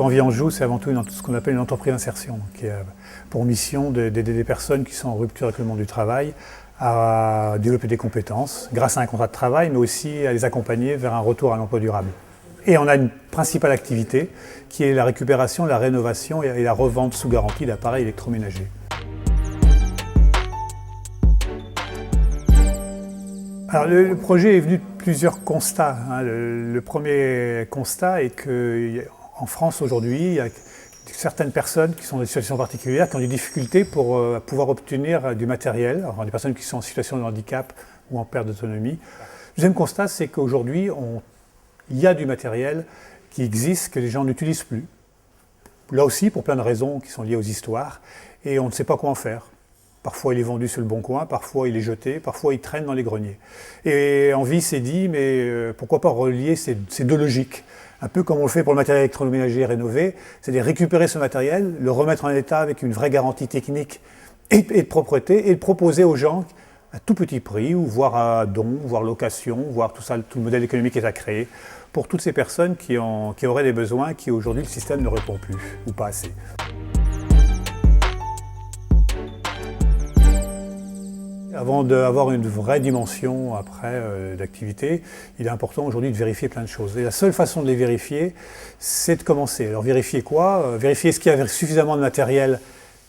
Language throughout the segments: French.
Envie en Joue, c'est avant tout ce qu'on appelle une entreprise d'insertion, qui a pour mission d'aider des personnes qui sont en rupture avec le monde du travail à développer des compétences grâce à un contrat de travail, mais aussi à les accompagner vers un retour à l'emploi durable. Et on a une principale activité qui est la récupération, la rénovation et la revente sous garantie d'appareils électroménagers. Alors, le projet est venu de plusieurs constats. Le premier constat est qu'en France aujourd'hui, il y a certaines personnes qui sont dans des situations particulières, qui ont des difficultés pour pouvoir obtenir du matériel, alors des personnes qui sont en situation de handicap ou en perte d'autonomie. Le deuxième constat, c'est qu'aujourd'hui, il y a du matériel qui existe, que les gens n'utilisent plus. Là aussi, pour plein de raisons qui sont liées aux histoires, et on ne sait pas quoi en faire. Parfois, il est vendu sur le bon coin, parfois, il est jeté, parfois, il traîne dans les greniers. Et Envie s'est dit, mais pourquoi pas relier ces deux logiques? Un peu comme on le fait pour le matériel électroménager rénové, c'est-à-dire récupérer ce matériel, le remettre en état avec une vraie garantie technique et de propreté, et le proposer aux gens à tout petit prix, ou voire à don, voire location, voire tout ça, tout le modèle économique est à créer, pour toutes ces personnes qui auraient des besoins qui aujourd'hui le système ne répond plus, ou pas assez. Avant d'avoir une vraie dimension d'activité, il est important aujourd'hui de vérifier plein de choses. Et la seule façon de les vérifier, c'est de commencer. Alors vérifier quoi? Vérifier est-ce qu'il y a suffisamment de matériel,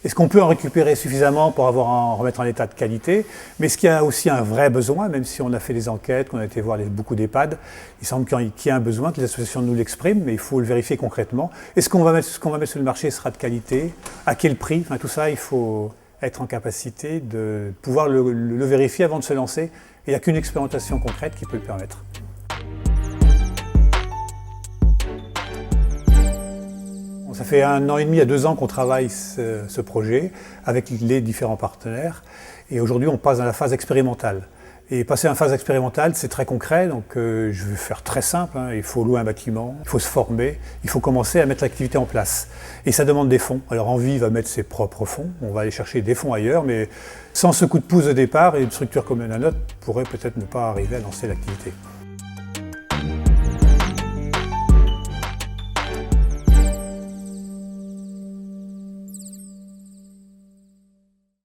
est-ce qu'on peut en récupérer suffisamment pour remettre en état de qualité, mais est-ce qu'il y a aussi un vrai besoin, même si on a fait des enquêtes, qu'on a été voir beaucoup d'EHPAD, il semble qu'il y ait un besoin, que les associations nous l'expriment, mais il faut le vérifier concrètement. Est-ce qu'on va mettre sur le marché sera de qualité? À quel prix? Enfin, tout ça, il faut être en capacité de pouvoir le vérifier avant de se lancer. Et il n'y a qu'une expérimentation concrète qui peut le permettre. Ça fait 1 an et demi à 2 ans qu'on travaille ce projet avec les différents partenaires. Et aujourd'hui, on passe dans la phase expérimentale. Et passer en phase expérimentale, c'est très concret, donc je vais faire très simple. Il faut louer un bâtiment, il faut se former, il faut commencer à mettre l'activité en place. Et ça demande des fonds. Alors Envie va mettre ses propres fonds, on va aller chercher des fonds ailleurs, mais sans ce coup de pouce de départ, une structure comme la nôtre pourrait peut-être ne pas arriver à lancer l'activité.